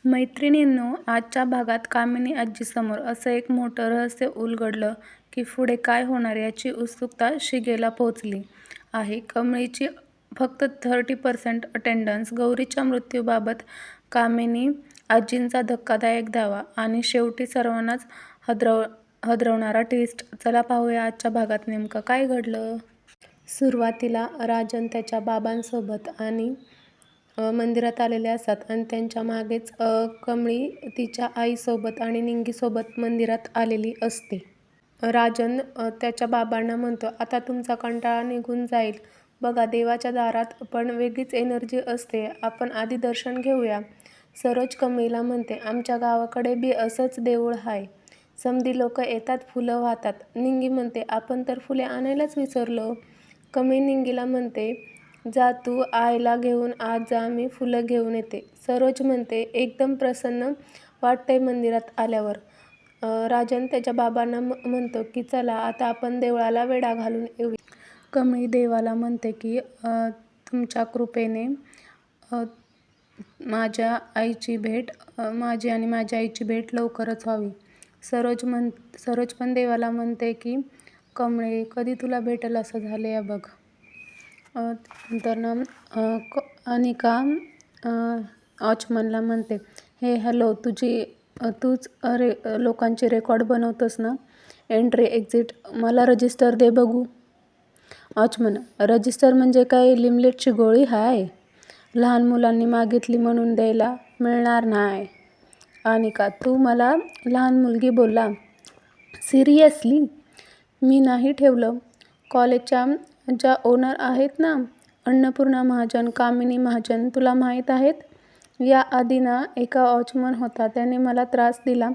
मैत्रिणींनो, आजच्या भागात कामिनी आजीसमोर असं एक मोठं रहस्य उलगडलं की पुढे काय होणार याची उत्सुकता शिगेला पोहोचली आहे. कमळीची फक्त 30% अटेंडन्स, गौरीच्या मृत्यूबाबत कामिनी आजींचा धक्कादायक दावा आणि शेवटी सर्वांनाच हादरवणारा ट्विस्ट. चला पाहूया आजच्या भागात नेमकं काय घडलं. सुरुवातीला राजन त्याच्या बाबांसोबत आणि मंदिरात आलेले असतात आणि त्यांच्या मागेच कमळी तिच्या आईसोबत आणि निंगीसोबत मंदिरात आलेली असते. राजन त्याच्या बाबांना म्हणतो, आता तुमचा कंटाळा निघून जाईल. बघा, देवाच्या दारात पण वेगळीच एनर्जी असते. आपण आधी दर्शन घेऊया. सरोज कमळीला म्हणते, आमच्या गावाकडे बी असंच देऊळ हाय. समधी लोक येतात, फुलं वाहतात. निंगी म्हणते, आपण तर फुले आणायलाच विसरलो. कमळी निंगीला म्हणते, जा तू आईला घेऊन आज जा, मी फुलं घेऊन येते. सरोज म्हणते, एकदम प्रसन्न वाटतंय मंदिरात आल्यावर. राजन त्याच्या बाबांना म्हणतो की चला आता आपण देवळाला वेढा घालून येऊया. कमळी देवाला म्हणते की तुमच्या कृपेने माझी आणि माझ्या आईची भेट लवकरच व्हावी. सरोज पण देवाला म्हणते की कमळे, कधी तुला भेटेल असं झालंय बघ. नंतर ना अनिका वॉचमनला म्हणते, हे हॅलो, तूच लोकांची रेकॉर्ड बनवतोस ना? एंट्री एक्झिट, मला रजिस्टर दे बघू. वॉचमन, रजिस्टर म्हणजे काय लिमलेटची गोळी हाय? लहान मुलांनी मागितली म्हणून द्यायला मिळणार नाही. अनिका, तू मला लहान मुलगी बोलला? सिरियसली? मी नाही ठेवलं. कॉलेजच्या ज्या ओनर आहेत ना, अन्नपूर्णा महाजन, कामिनी महाजन, तुला माहीत आहेत? या आधी ना एका वॉचमन होता, त्याने मला त्रास दिला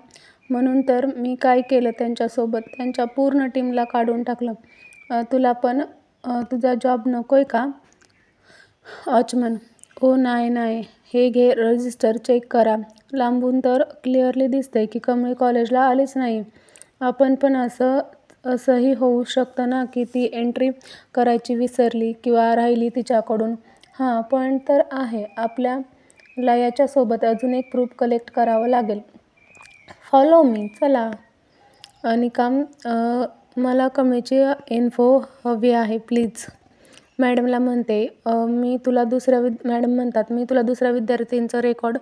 म्हणून तर मी काय केलं, त्यांच्यासोबत त्यांच्या पूर्ण टीमला काढून टाकलं. तुला पण तुझा जॉब नकोय का? वॉचमन, ओ नाही, हे घे रजिस्टर, चेक करा. लांबून तर क्लिअरली दिसतंय की कमळी कॉलेजला आलीच नाही. आपण पण असंही होऊ शकतं ना की ती एंट्री करायची विसरली किंवा राहिली तिच्याकडून. हां, पॉईंट तर आहे. आपल्याला याच्यासोबत अजून एक प्रूफ कलेक्ट करावं लागेल. फॉलो मी, चला. अनिका, मला कमळीची इन्फो हवी आहे प्लीज. मॅडमला म्हणते, मॅडम म्हणतात, मी तुला दुसऱ्या विद्यार्थ्यांचं रेकॉर्ड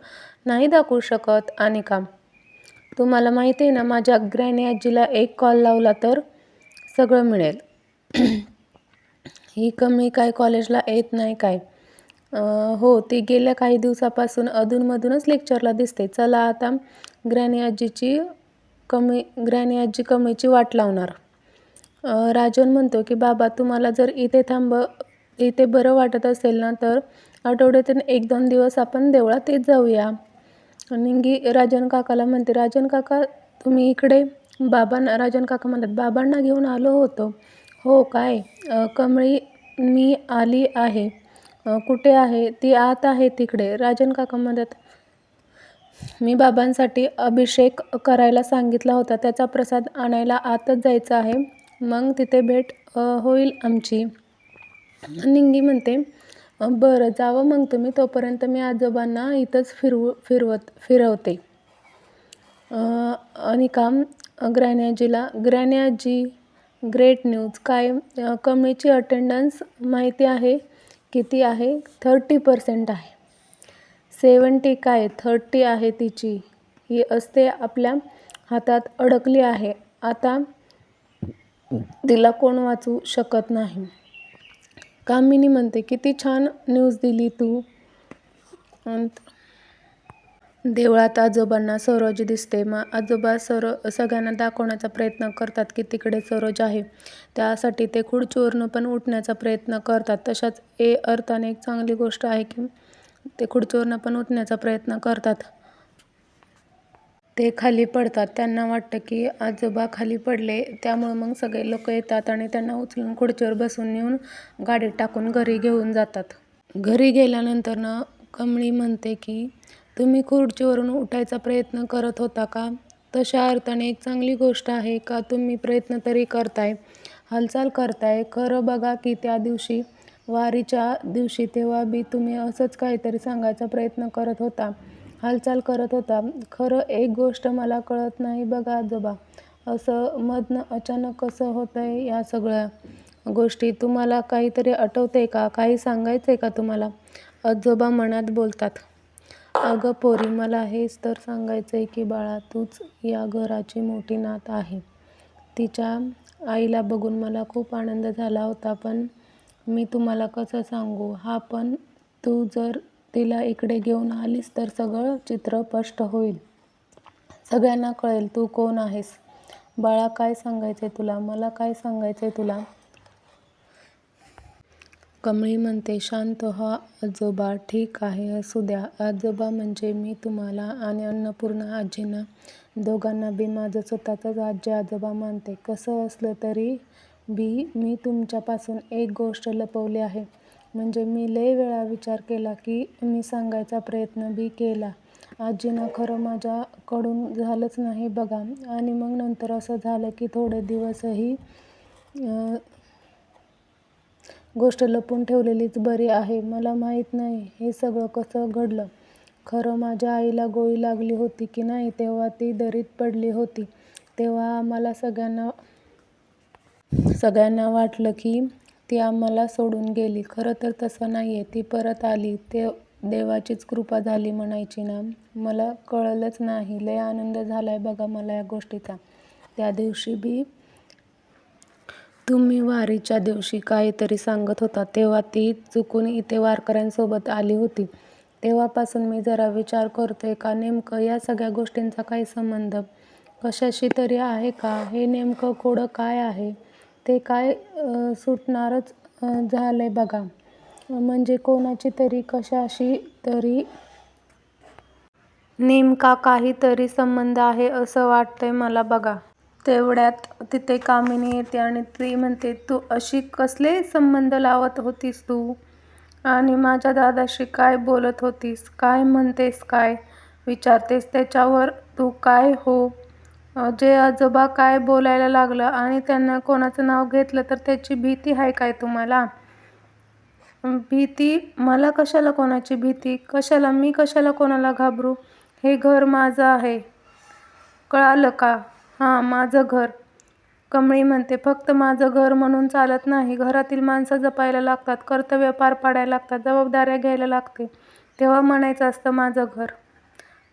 नाही दाखवू शकत. अनिका, तुम्हाला माहिती आहे ना, माझ्या ग्रॅनी आजीला एक कॉल लावला तर सगळं मिळेल. ही कमळी काय कॉलेजला येत नाही काय? हो, ती गेल्या काही दिवसापासून अधूनमधूनच लेक्चरला दिसते. चला आता ग्रॅनी आजी कमळीची वाट लावणार. राजन म्हणतो की बाबा, तुम्हाला जर इथे बरं वाटत असेल ना, तर आठवड्यातून 1-2 दिवस आपण देवळात येत जाऊया. निंगी राजन काकाला म्हणते, राजन काका तुम्ही इकडे? राजन काका म्हणतात, बाबांना घेऊन आलो होतो. हो काय? कमळी मी आली आहे. कुठे आहे ती? आत आहे तिकडे. राजन काका म्हणतात, मी बाबांसाठी अभिषेक करायला सांगितला होता, त्याचा प्रसाद आणायला आतच जायचं आहे, मग तिथे भेट होईल आमची. निंगी म्हणते, बरं जावं मग तुम्ही, तोपर्यंत मी आजोबांना इथंच फिरवते. अनिका ग्रॅनी आजी, ग्रेट न्यूज. काय? कमळीची अटेंडन्स माहिती आहे किती आहे? 30% आहे. 70 काय 30 आहे तिची. ही असते आपल्या हातात अडकली आहे. आता तिला कोण वाचवू शकत नाही. कामिनी म्हणते, किती छान न्यूज दिली तू. देवळात आजोबांना सरोज दिसते. आजोबा सगळ्यांना दाखवण्याचा प्रयत्न करतात की तिकडे सरोज आहे. त्यासाठी ते खुर्चीवरून पण उठण्याचा प्रयत्न करतात. तशाच अर्थाने एक चांगली गोष्ट आहे की ते खुर्चीवरून पण उठण्याचा प्रयत्न करतात. ते खाली पडतात. त्यांना वाटतं की आजोबा खाली पडले, त्यामुळे मग सगळे लोक येतात आणि त्यांना उचलून खुर्चीवर बसून नेऊन गाडीत टाकून घरी घेऊन जातात. घरी गेल्यानंतर ना कमळी म्हणते की तुम्ही खुर्चीवरून उठायचा प्रयत्न करत होता का? तशा अर्थाने एक चांगली गोष्ट आहे का तुम्ही प्रयत्न तरी करताय, हालचाल करताय. खरं बघा की त्या दिवशी, वारीच्या दिवशी, तेव्हा बी तुम्ही असंच काहीतरी सांगायचा प्रयत्न करत होता. हालचाल करत होता. खरं एक गोष्ट मला कळत नाही बघा आजोबा, असं मधनं अचानक कसं होतंय या सगळ्या गोष्टी? तुम्हाला काहीतरी आठवतंय का? काही सांगायचंय का तुम्हाला? आजोबा मनात बोलतात. अगं पोरी, मला हेच तर सांगायचंय की बाळा, तूच या घराची मोठी नात आहे. तिच्या आईला बघून मला खूप आनंद झाला होता, पण मी तुम्हाला कसं सांगू? हा पण तू जर तिला इकडे घेऊन आलीस तर सगळं चित्र स्पष्ट होईल. सगळ्यांना कळेल तू कोण आहेस. बाळा, काय सांगायचंय तुला? मला काय सांगायचंय तुला? कमळी म्हणते, शांत व्हा आजोबा. ठीक आहे, असू द्या. आजोबा म्हणजे मी तुम्हाला आणि अन्नपूर्णा आजींना दोघांना बी माझं स्वतःचंच आजी आजोबा मानते. कसं असलं तरी बी मी तुमच्यापासून एक गोष्ट लपवली आहे. म्हणजे मी लय वेळा विचार केला की मी सांगायचा प्रयत्न बी केला. आजींना खरं माझ्याकडून झालंच नाही बघा. आणि मग नंतर असं झालं की थोडे दिवस ही गोष्ट लपवून ठेवलेलीच बरी आहे. मला माहीत नाही हे सगळं कसं घडलं. खरं माझ्या आईला गोळी लागली होती की नाही तेव्हा ती दरीत पडली होती. तेव्हा आम्हाला सगळ्यांना वाटलं की ती आम्हाला सोडून गेली. खरं तर तसं नाहीये. ती परत आली. ते देवाचीच कृपा झाली म्हणायची ना. मला कळलंच नाही. लय आनंद झालाय बघा मला या गोष्टीचा. त्या दिवशी बी तुम्ही वारीच्या दिवशी काहीतरी सांगत होता तेव्हा ती चुकून इथे वारकऱ्यांसोबत आली होती. तेव्हापासून मी जरा विचार करतोय का नेमकं या सगळ्या गोष्टींचा काही संबंध कशाशी तरी आहे का? हे नेमकं कोडं काय आहे? ते काय सुटणारच झालंय बघा. म्हणजे कोणाची तरी कशाशी तरी नेमका काहीतरी संबंध आहे असं वाटतंय मला बघा. तेवढ्यात तिथे कामिनी येते आणि ती म्हणते, तू अशी कसले संबंध लावत होतीस तू? आणि माझ्या दादाशी काय बोलत होतीस? काय म्हणतेस? काय विचारतेस त्याच्यावर तू काय हो? जे आजोबा काय बोलायला लागलं आणि त्यांना कोणाचं नाव घेतलं तर त्याची भीती आहे काय तुम्हाला? भीती? मला कशाला कोणाची भीती? कशाला? मी कशाला कोणाला घाबरू? हे घर माझं आहे. कळालं का? हां, माझं घर. कमळी म्हणते, फक्त माझं घर म्हणून चालत नाही. घरातील माणसं जपायला लागतात, कर्तव्य पार पाडायला लागतात, जबाबदाऱ्या घ्यायला लागते. तेव्हा म्हणायचं असतं माझं घर.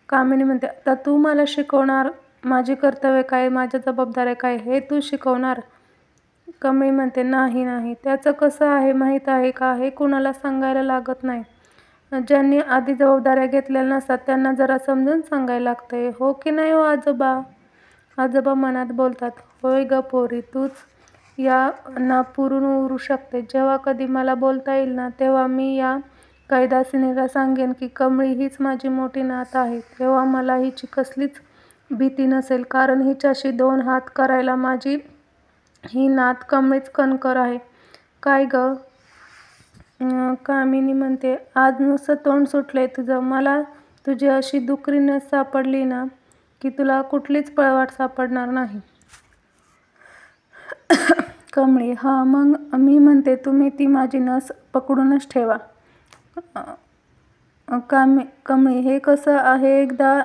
कामिनी म्हणते, आता तू मला शिकवणार माझी कर्तव्य काय, माझ्या जबाबदाऱ्या काय हे तू शिकवणार? कमळी म्हणते, नाही. त्याचं कसं आहे माहीत आहे का? हे कुणाला सांगायला लागत नाही. ज्यांनी आधी जबाबदाऱ्या घेतलेल्या नसतात त्यांना जरा समजून सांगायला लागतंय. हो की नाही हो आजोबा? आजोबा मनात बोलतात, होय ग पोरी, तूच या ना पुरून उरू शकते. जेव्हा कधी मला बोलता येईल ना तेव्हा मी या कैदासिनीला सांगेन की कमळी हीच माझी मोठी नात आहे. तेव्हा मला हिची कसलीच भीती नसेल, कारण हिच्याशी 2 हात करायला माझी ही नात कमळीच कणकर आहे. काय ग? कामिनी म्हणते, आज नुसतं तोंड सुटलंय तुझं. मला तुझी अशी दुकरी नस सापडली ना की तुला कुठलीच पळवाट सापडणार नाही. कमळी, हां मग मी म्हणते तुम्ही ती माझी नस पकडूनच ठेवा. कमळी, हे कसं आहे? एकदा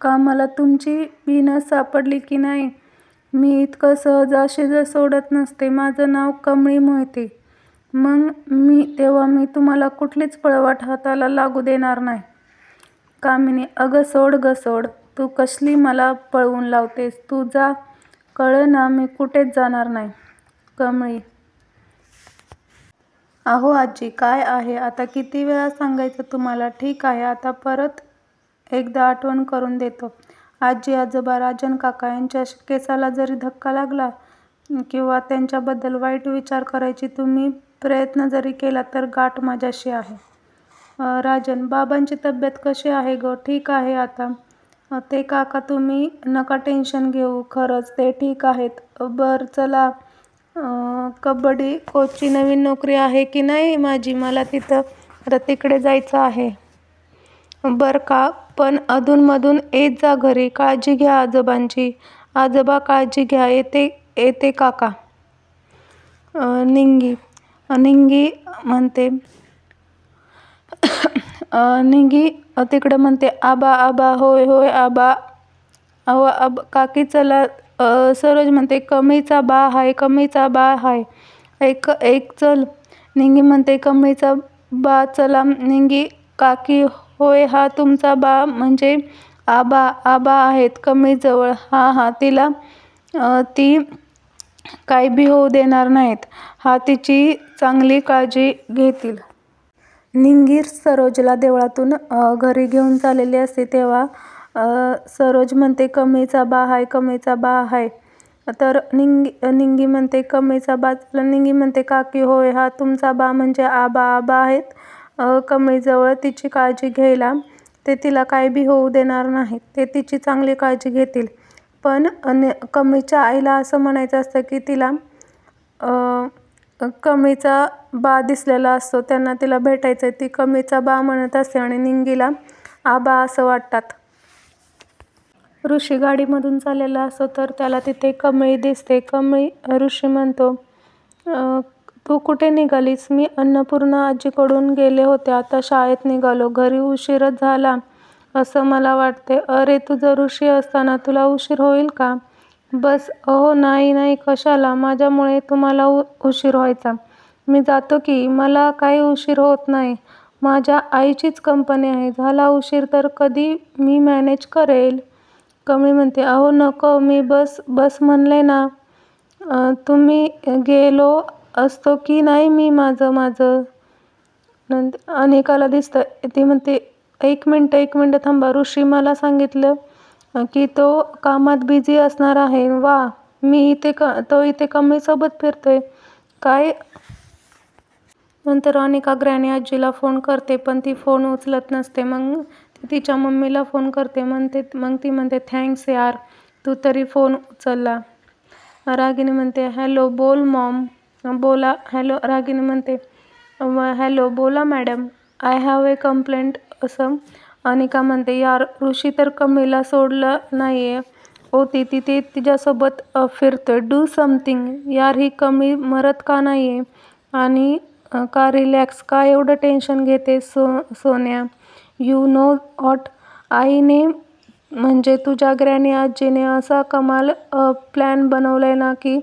का मला तुमची बी नस सापडली की नाही मी इतकं सहजासहजी सोडत नसते. माझं नाव कमळी मोहिते. मग तेव्हा मी तुम्हाला कुठलीच पळवाट हाताला लागू देणार नाही. कामिनी, अगं सोड ग सोड. तू कसली मला पळवून लावतेस? तू जा. कळलं ना, मी कुठेच जाणार नाही. कमळी, अहो आजी, काय आहे आता? किती वेळा सांगायचं तुम्हाला? ठीक आहे, आता परत एकदा आठवण करून देतो. आजी आजोबा, राजन काका यांच्या केसाला जरी धक्का लागला किंवा त्यांच्याबद्दल वाईट विचार करायची तुम्ही प्रयत्न जरी केला तर गाठ माझ्याशी आहे. राजन, बाबांची तब्येत कशी आहे ग? ठीक आहे आता. ते काका तुम्ही नका टेन्शन घेऊ. खरंच ते ठीक आहेत. बरं चला, कबड्डी कोचची नवीन नोकरी आहे की नाही माझी? मला तिकडे जायचं आहे बरं का. पण अधूनमधून येत जा घरी. काळजी घ्या आजोबांची. आजोबा काळजी घ्या. येते काका. निंगी म्हणते, निंगी तिकडं म्हणते, आबा आबा होय होय आबा. अहो काकी चला. सरोज म्हणते, कमीचा बा हाय, कमीचा बा हाय, एक एक चल. निंगी म्हणते, कमीचा बा चला. निंगी, काकी होय, हा तुमचा बा म्हणजे आबा. आबा आहेत कमीजवळ. हा तिला ती काय बी होऊ देणार नाहीत. हा तिची चांगली काळजी घेतील. निंगी सरोजला देवळातून घरी घेऊन चाललेली असते तेव्हा सरोज म्हणते, कमीचा बा हाय, कमीचा बा हाय. तर निंगी म्हणते, कमीचा बा चला. निंगी म्हणते, काकी होय, हा तुमचा बा म्हणजे आबा. आबा आहेत कमीजवळ तिची काळजी घ्यायला. ते तिला काय बी होऊ देणार नाहीत. ते तिची चांगली काळजी घेतील. पण कमीच्या आईला असं म्हणायचं असतं की तिला कमीचा बा दिसलेला असतो. त्यांना तिला भेटायचं. ती कमीचा बा म्हणत असते आणि निंगीला आबा असं वाटतात. ऋषी गाडीमधून चाललेला असतो तर त्याला तिथे कमळी दिसते. ऋषी म्हणतो, तू कुठे निघालीस? मी अन्नपूर्णा आजीकडून गेले होते. आता शाळेत निघालो. घरी उशीरच झाला असं मला वाटते. अरे, तुझं ऋषी असताना तुला उशीर होईल का? बस. अहो नाही कशाला? माझ्यामुळे तुम्हाला उशीर व्हायचा. मी जातो की. मला काही उशीर होत नाही. माझ्या आईचीच कंपनी आहे. झाला उशीर तर कधी मी मॅनेज करेल. कमळी म्हणते, अहो नको, मी बस म्हणले ना. तुम्ही गेलो असतो की नाही मी माझं. अनिकाला दिसतं. ती म्हणते, एक मिनटं थांबा. ऋषी मला सांगितलं की तो कामात बिझी असणार आहे. वा, तो इथे कमळीसोबत फिरतोय काय? नंतर अनिका ग्रॅनी आजीला फोन करते पण ती फोन उचलत नसते. मग ती तिच्या मम्मीला फोन करते. मग ती म्हणते, थँक्स यार, तू तरी फोन उचलला. रागिनी म्हणते, हॅलो बोल मॉम. बोला. हॅलो. रागिनी म्हणते, हॅलो बोला madam, I have a complaint. असं अनिका म्हणते, यार ऋषी तर कमळीला सोडलं नाहीये. तिथे तिच्यासोबत फिरतोय. डू समथिंग यार. ही कमळी मरत का नाहीये? आणि का रिलॅक्स? का एवढं टेन्शन घेते सोन्या? You know what? आईने म्हणजे तुझ्या ग्रॅनी आजीने असा कमाल प्लॅन बनवलाय ना की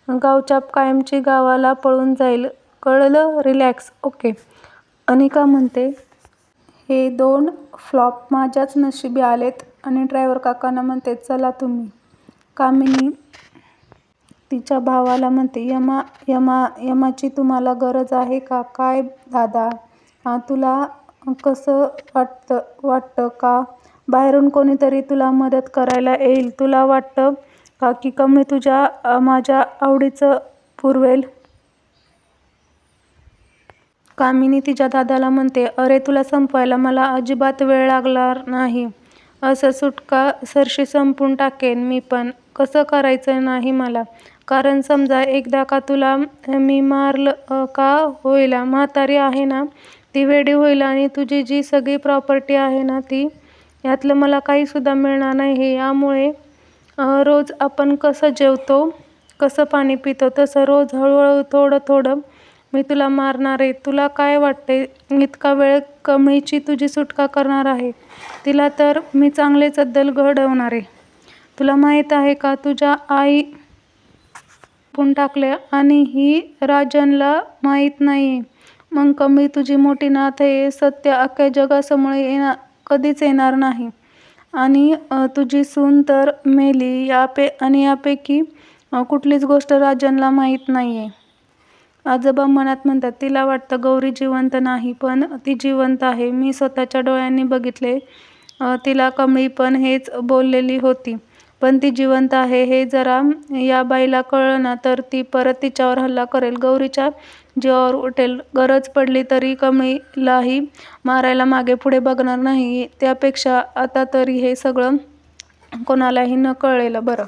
गावच्या कायमची गावाला पळून जाईल. कळलं? रिलॅक्स. ओके. अनिका म्हणते, हे 2 फ्लॉप माझ्याच नशिबी आलेत. आणि ड्रायव्हर काकांना म्हणते, चला तुम्ही. कामिनी तिच्या भावाला म्हणते, यमाची तुम्हाला गरज आहे का? काय दादा? तुला कसं वाटतं का बाहेरून कोणीतरी तुला मदत करायला येईल? तुला वाटतं का की कमळी माझ्या आवडीचं पुरवेल? कामिनी तिच्या दादाला म्हणते, अरे तुला संपवायला मला अजिबात वेळ लागणार नाही. असं सुटका सरशी संपून टाकेन मी पण. कसं करायचं नाही मला. कारण समजा एकदा का तुला मी मारलं का होईल? म्हातारी आहे ना ती वेडी होईल आणि तुझी जी सगळी प्रॉपर्टी आहे ना ती, यातलं मला काही सुद्धा मिळणार नाही. यामुळे रोज आपण कसं जेवतो, कसं पाणी पितो, तसं रोज हळूहळू थोडं मी तुला मारणार आहे. तुला काय वाटतंय इतका वेळ कमळीची तुझी सुटका करणार आहे? तिला तर मी चांगलेच अद्दल घडवणार आहे. तुला माहीत आहे का, तुझ्या आई पण टाकले आणि ही राजनला माहीत नाहीये. मग कमळी तुझी मोठी नात आहे. सत्य अख्ख्या जगासमोर कधीच येणार नाही. आणि तुझी सून तर मेली. आणि यापैकी कुठलीच गोष्ट राजनला माहीत नाहीये. आजोबा मनात म्हणतात, तिला वाटतं गौरी जिवंत नाही, पण ती जिवंत आहे. मी स्वतःच्या डोळ्यांनी बघितले. तिला कमळी पण हेच बोललेली होती. पण ती जिवंत आहे हे जरा या बाईला कळलं ना तर ती परत तिच्यावर हल्ला करेल. गौरीच्या जीवावर उठेल. गरज पडली तरी कमळीलाही मारायला मागे पुढे बघणार नाही. त्यापेक्षा आता तरी हे सगळं कोणालाही न कळलेलं बरं.